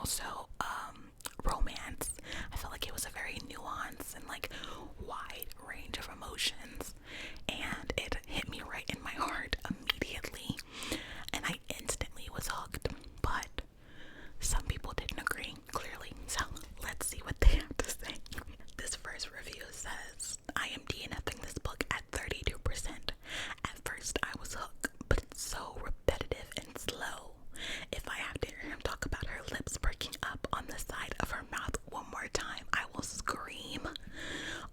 also romance. I felt like it was a very nuanced and like wide range of emotions, and it hit me right in my heart immediately, and I instantly was hooked. But some people didn't agree, clearly, so let's see what they have to say. This first review says, I am DNFing this book at 32%. At first I was hooked, but it's so repetitive and slow. If I have to hear him talk about her lips breaking up on the side of her mouth one more time, I will scream.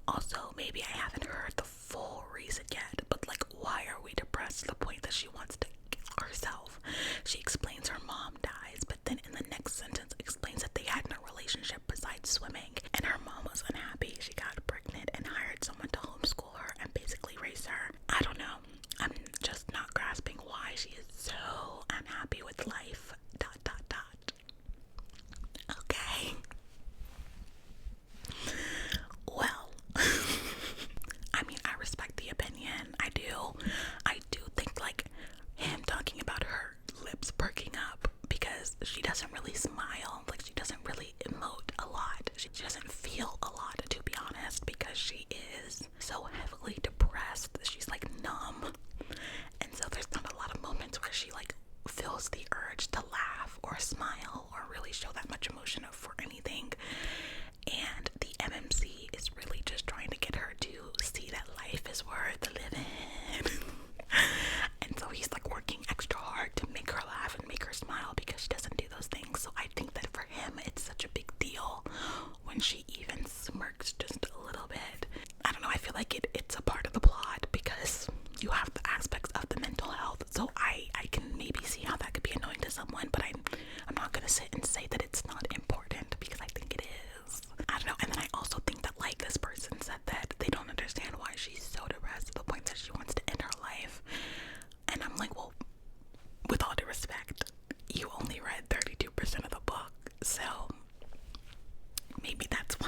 Also, maybe I haven't heard the full reason yet, but like, why are we depressed to the point that she wants to kill herself? She explains her mom dies, but then in the next sentence explains that they had no relationship besides swimming, and her mom was unhappy she got pregnant and hired someone to homeschool her and basically raise her. I don't know. I'm just not grasping why she is so unhappy with life. ... Okay. Well, I mean, I respect the opinion. I do think like him talking about her lips perking up, because she doesn't really smile, like she doesn't really emote a lot. She doesn't feel a lot, to be honest, because she is so heavily depressed. She's like numb. And so there's not a lot of moments where she like feels the urge to laugh or smile or really show that much emotion for anything. And the MMC is really just trying to get her to see that life is worth living. And so he's like working extra hard to make her laugh and make her smile because she doesn't do those things. So I think that for him it's such a big deal when she even smirks just a little bit. I don't know, I feel like it's a part of the plot because you have the aspects of the mental health. So I can maybe see how that could be annoying to someone, but I'm not gonna sit and say that it's not important, because I think it is. I don't know. And then I also think that like this person said that they don't understand why she's so depressed to the point that she wants to end her life. And I'm like, well, with all due respect, you only read 32% of the book, so maybe that's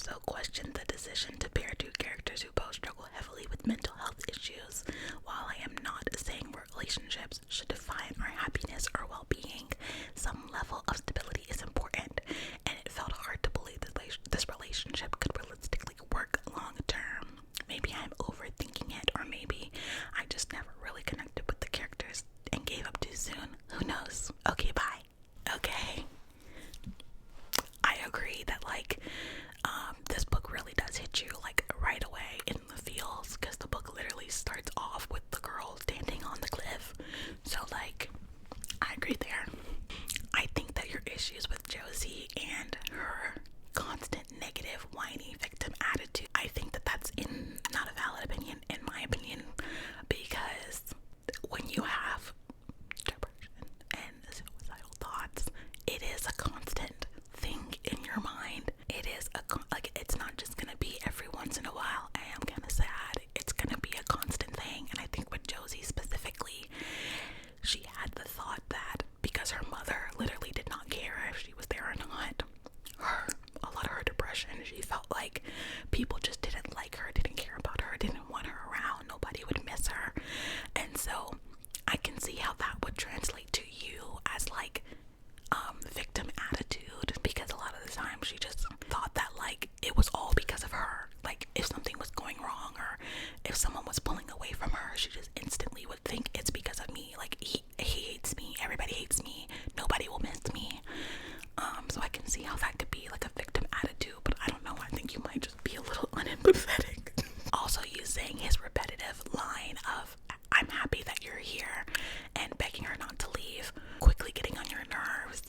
also questioned the decision to pair two characters who both struggle heavily with mental health issues. While I am not saying relationships should define our happiness or well-being, some level of stability is important, and it felt hard to believe that this relationship could realistically work long term. Maybe I'm overthinking it, or maybe I just never really connected with the characters and gave up too soon. Who knows? Okay, bye. Okay. I agree that this book really does hit you right away in the feels, because the book literally starts off with the girl standing on the cliff. So I agree there. I think that your issues with Josie and her constant negative whiny victim attitude, I think that that's not a valid opinion in my opinion, because when you have depression and suicidal thoughts, it is a constant thing in your mind. It is it's not just gonna be every once in a while, I am kind of sad. It's gonna be a constant thing. And I think with Josie specifically, she had the thought that because her mother literally did not care if she was there or not, a lot of her depression, she felt like people just didn't like her, didn't care about her, didn't want her around, nobody would miss her. And so I can see how that would translate to you as victim attitude, because a lot of the time she just thought that it was all because of her. If something was going wrong or if someone was pulling away from her, she just instantly would think it's because of me. He hates me, everybody hates me, nobody will miss me. So I can see how that could be a victim attitude, but I don't know, I think you might just be a little unempathetic. Also, using his repetitive line of "I'm happy that you're here" and begging her not to leave, quickly getting on your nerves.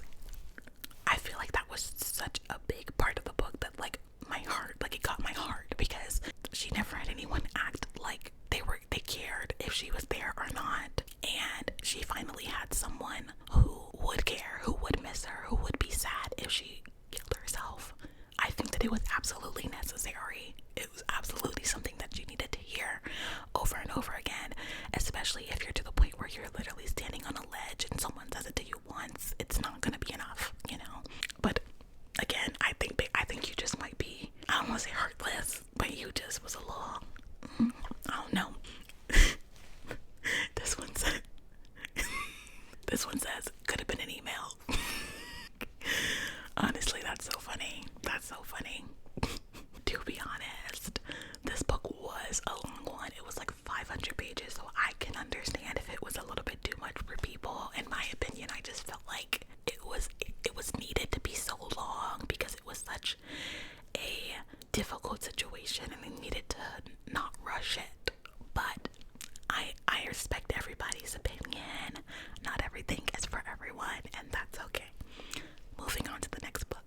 I feel like that was such a big part of the book that my heart, it got my heart, because she never had anyone act like they cared if she was there or not. And she finally had someone who would care, who would miss her, who would be sad if she killed herself. I think that it was absolutely necessary. It was absolutely something that you needed to hear over and over again, especially if you're to the point where you're literally standing on a ledge and someone says it to you once. It's not gonna be enough, But again, I think you just might be, I don't want to say heartless, but you just was a little, I don't know. This one says could have been an email. Honestly, that's so funny. To be honest, this book was a long one. It was 500 pages, so I can understand if it was a little bit too much for people. In my opinion, I just felt like it was needed to be so long, because it was such a difficult situation and they needed to not rush it. But I respect everybody's opinion. Not everything is for everyone, and that's okay. Moving on to the next book.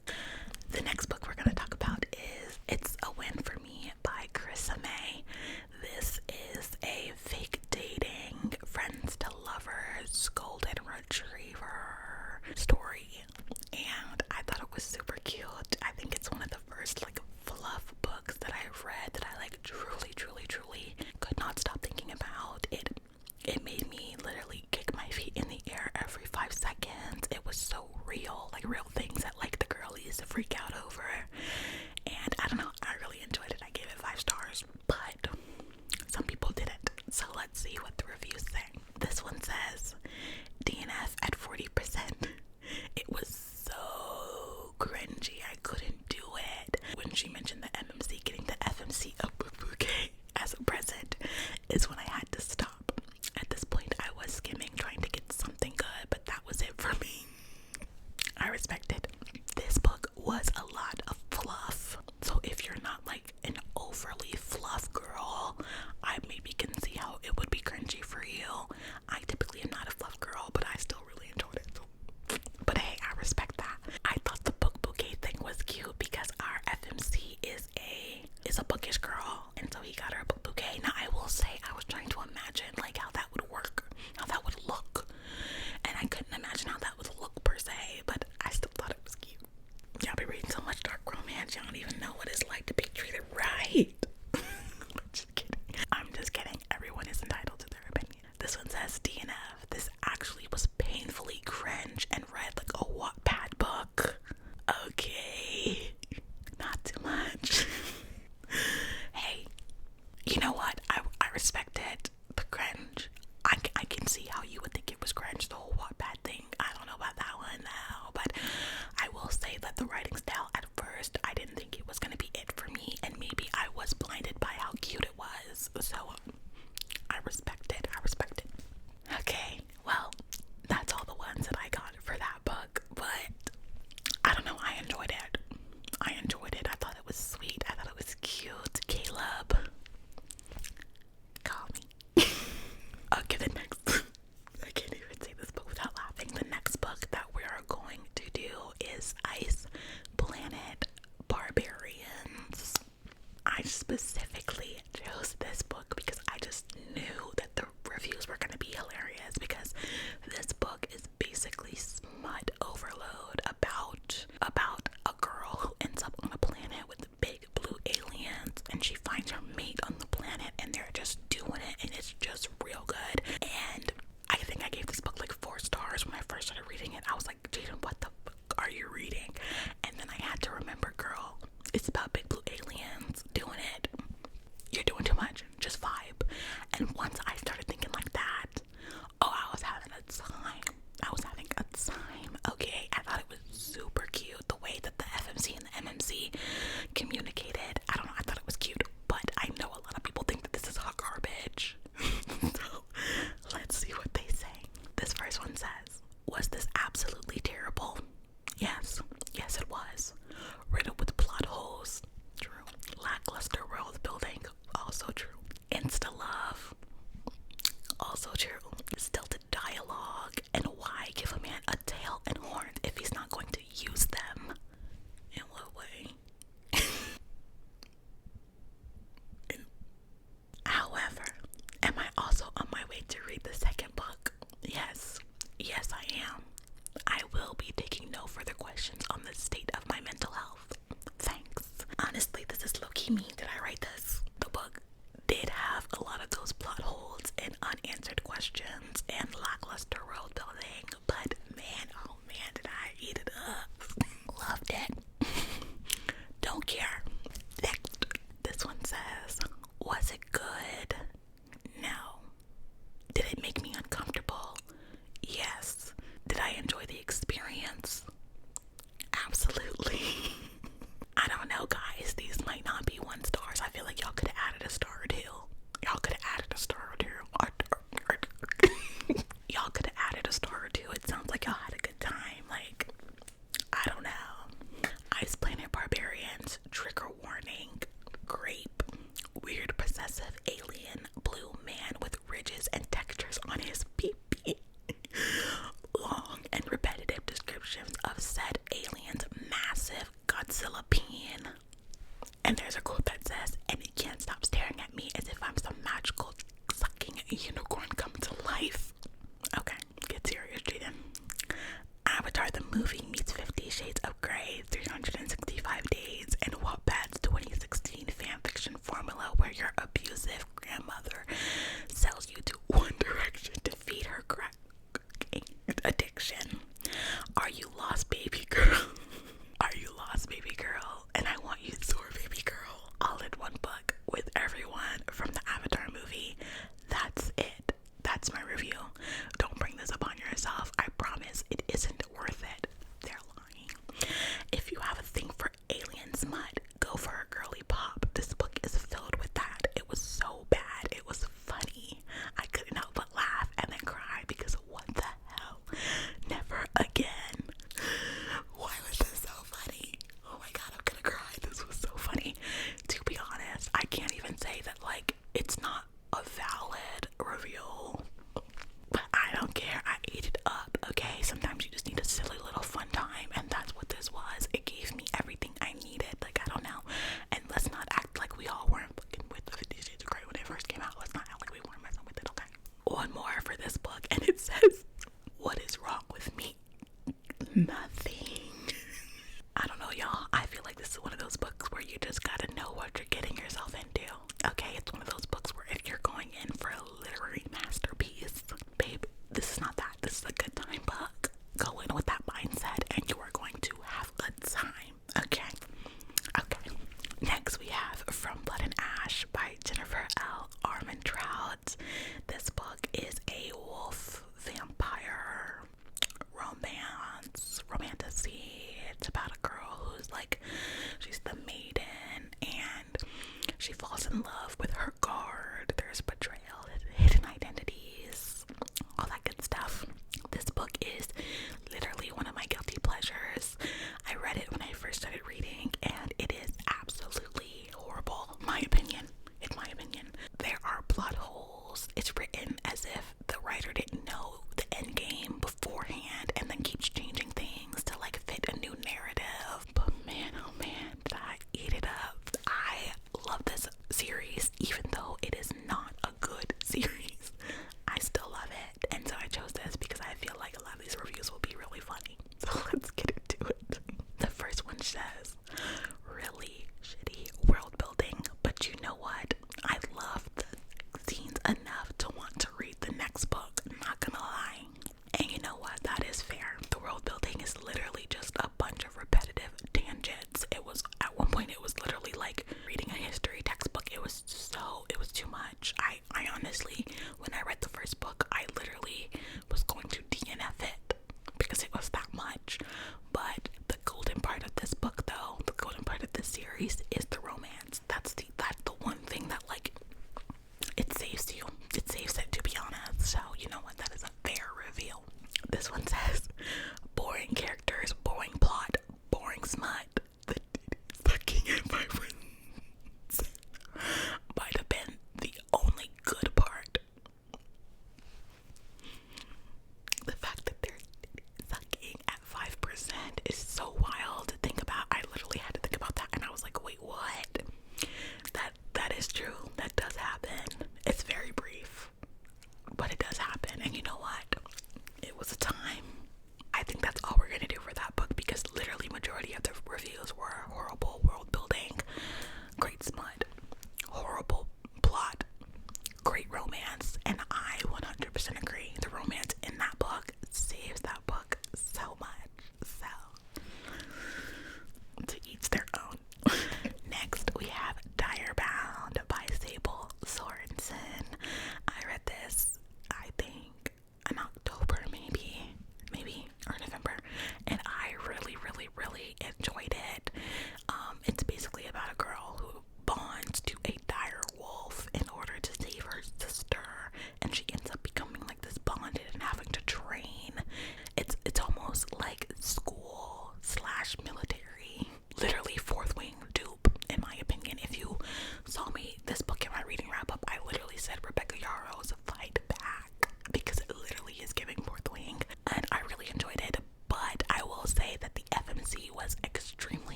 The next book we're going to talk about is It's a Win for Me by Carissa May. This is a fake dating, friends to lovers, golden retriever story. And I thought it was super cute. I think it's one of the first fluff books that I've read that I truly could not stop thinking about. It made me literally kick my feet in the air every 5 seconds. It was so real, real things that the girlies freak out over. And I don't know, I really enjoyed it. I gave it 5 stars, but some people didn't. So let's see what the reviews say. This one says DNF at 40%. It was so cringy, I couldn't do it. When she mentioned the MMC, getting the FMC up with bouquet as a present is when I had to stop. At this point, I was skimming, trying to get something good, but that was it for me. I respect it. This book was a lot of fluff. So if you're not an overly fluff girl, I maybe can see how it would be cringy for you. I typically am not a fluff girl, but I still really enjoyed it. But hey, I respect that. I thought the book bouquet thing was cute because our FMC is a bookish girl, and so he got her a book bouquet. Now I will say, I was trying to imagine how that would work, how that would look, and I couldn't imagine how that would look per se, but I still thought it was cute. Y'all be reading so much dark romance, y'all don't even know what it's like to be treated right. I'm just kidding. Everyone is entitled to their opinion. This one says DNF. This actually was painfully cringe and read like a Wattpad book. Okay, not too much. specifically chose this book because I just knew that the reviews were going to be hilarious, because this book is basically smut overload about a girl who ends up on a planet with big blue aliens, and she finds her mate on the planet, and they're just doing it, and it's just real good. And I think I gave this book like 4 stars when I first started reading it. I was like, Jaden, what the fuck are you reading? And then I had to remember, girl, it's about big blue aliens doing it. You're doing too much. Just vibe. And once I started thinking like that, oh, I was having a time. Okay, I thought it was super cute the way that the FMC and the MMC communicated. I don't know, I thought it was cute, but I know a lot of people think that this is hot garbage. So let's see what they say. This first one says, was this absolutely terrible? Yes it was. Riddled with plot holes. True. Lackluster world building. Also true. Insta love. Also true. Stilted dialogue. And why give a man a tail and horns if he's not going to use them? In what way? However, am I also on my way to read the second book? Yes I am. I will be taking no further questions on the state of my mental health. Thanks. Honestly, this is low-key me. Did I write this? The book did have a lot of those plot holes and unanswered questions and lackluster world building, but man, oh man, did I eat it up. Loved it. Don't care. Next. This one says, was it good? No. Did it make me uncomfortable? Yes. Did I enjoy the experience? Absolutely. I don't know, guys. These might not be 1 stars. I feel like y'all could have added a star or 2. Y'all could have added a star or 2. Y'all could have added a star or 2. It sounds like y'all had a good time. Like, I don't know. Ice Planet Barbarians. Trigger warning. Grape. Weird possessive alien blue man with ridges and textures on his pee-pee. Long and repetitive descriptions of said alien's massive Godzilla peen. And there's a quote that says, and he can't stop staring at me as if I'm some magical sucking unicorn come to life. Okay, get serious, Jaden. Avatar the movie meets 50 Shades of Grey, 365 days, and Wattpad's 2016 fanfiction formula where your abusive grandmother sells you to One Direction to feed her crack addiction. Are you lost, baby girl? Are you lost, baby girl? And I want you sore, baby girl, all in one book.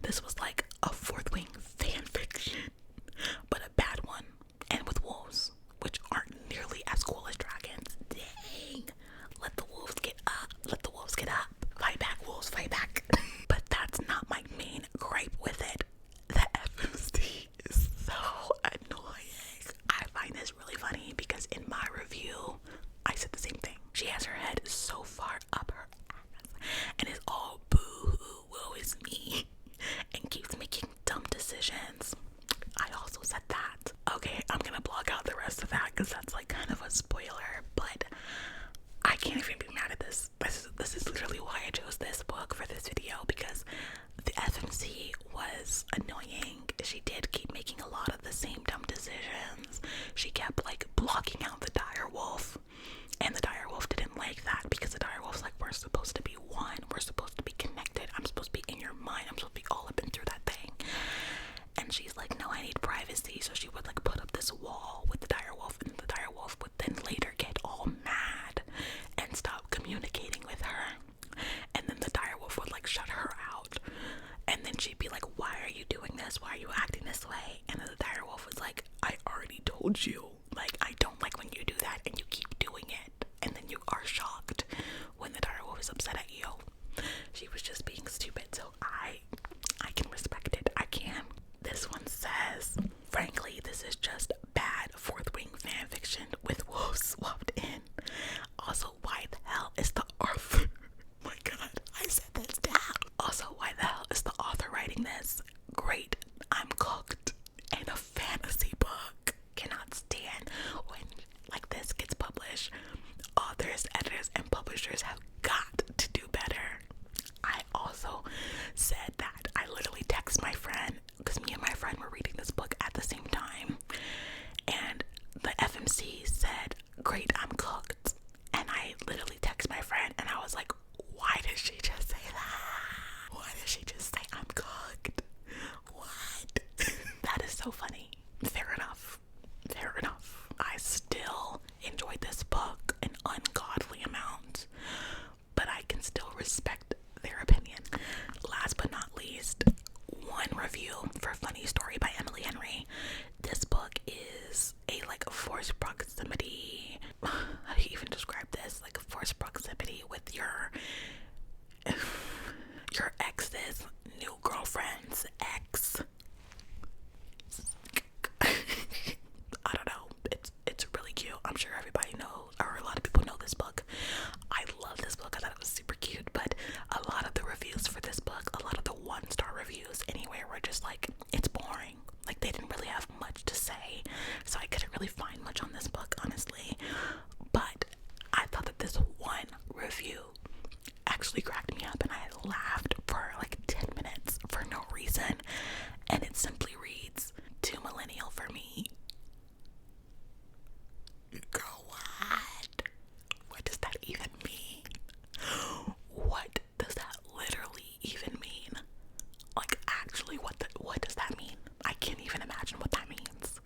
this was like a fourth wing fan fiction, but a bad one, and with wolves, which aren't nearly as cool as dragons. Dang. Let the wolves get up. Let the wolves get up. Fight back, wolves, fight back. But that's not my main gripe with it. The FMC is so annoying. I find this really funny because in my review, I said the same thing. She has her head so far up her ass and is all boo-hoo, woe is me, and keeps making dumb decisions. I also said that. Okay, I'm gonna block out the rest of that because that's like kind of a spoiler, but I can't even be mad at this. This is literally why I chose this book for this video, because the FMC was annoying. She did keep making a lot of the same dumb decisions. She kept like blocking out the direwolf, and the direwolf didn't like that because the direwolf's like, we're supposed to be one, we're supposed to be connected, I'm supposed to be in your mind, I'm supposed to be all up and through that thing. And she's like, no, I need privacy. So she would like put up this wall with the direwolf, and the direwolf would then later get all mad and stop communicating with her. And then the direwolf would like shut her out. And then she'd be like, why are you doing this? Why are you acting this way? And then the direwolf was like, I already told you. Like, I don't like when you do that and you keep doing it. And then you are shocked when the direwolf is upset at you. She was just being stupid. So I can respect it. I can. This one says, frankly, this is just bad fourth wing fan fiction with wolves swapped in. Also, why the hell is the author? My God, I said this down. Also, why the hell is the author writing this? Great, I'm cooked. And a fantasy book. Cannot stand when like this gets published. Authors, editors, and publishers have got to do better. I also said that I literally text my friend, because me and my friend were reading this book at the same time, and the FMC said, great, I'm cooked. And I literally text my friend and I was like, why did she just say that? Why did she just say I'm cooked? What? That is so funny. Fair enough. Fair enough. I still enjoyed this book an ungodly amount, but I can still respect their opinion. Last but not least, one review for Funny Story by Emily Henry. This book is a like forced proximity. How do you even describe this? Like a forced proximity with your ex's new girlfriend's ex. I don't know. It's really cute. I'm sure everybody knows, or a lot of people know this book. I love this book. I thought it was super cute, but a lot of the reviews for this book, a lot of the 1-star reviews anywhere, were just like, it's boring. Like, they didn't really have much to say, so I couldn't really find much on this book, honestly. But I thought that this one review actually cracked me up, and I laughed for like 10 minutes for no reason. And it simply reads, "Too millennial for me." Girl, what? What does that even mean? What does that literally even mean? Like, actually, what does that mean? I can't even imagine what that means.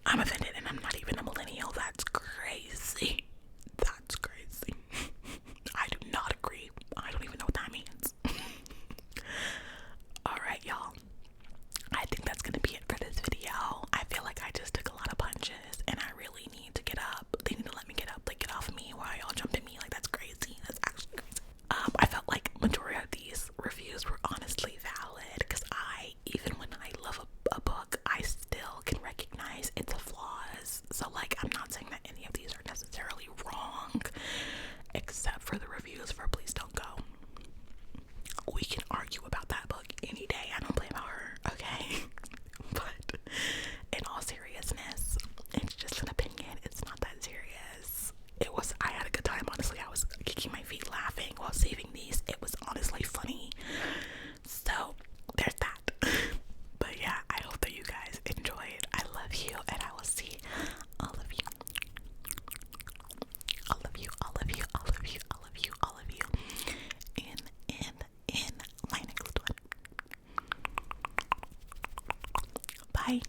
I'm offended, and I'm not even a millennial. That's crazy. That's crazy. I do not agree. I don't even know what that means. Alright, y'all. I think that's gonna be it for this video. I feel like I just took a lot of punches, and I really need to get up. They need to let me get up. Like, get off of me while y'all jump at me. Like, that's crazy. That's actually crazy. I felt like majority of these reviews were honestly valid, because even when I love a book, I still can recognize its flaws. So, like, I'm not saying that any of these are necessarily wrong, except for the reviews for Please Don't Go. We can argue about that book any day. I don't blame her, okay? But in all seriousness, it's just an opinion. It's not that serious. I had a good time, honestly. I was kicking my feet laughing while saving these. It was honestly funny. So, there's that. But yeah, I hope that you guys enjoyed. I love you, and I will see all of you. All of you, all of you, all of you, all of you, all of you in my next one. Bye.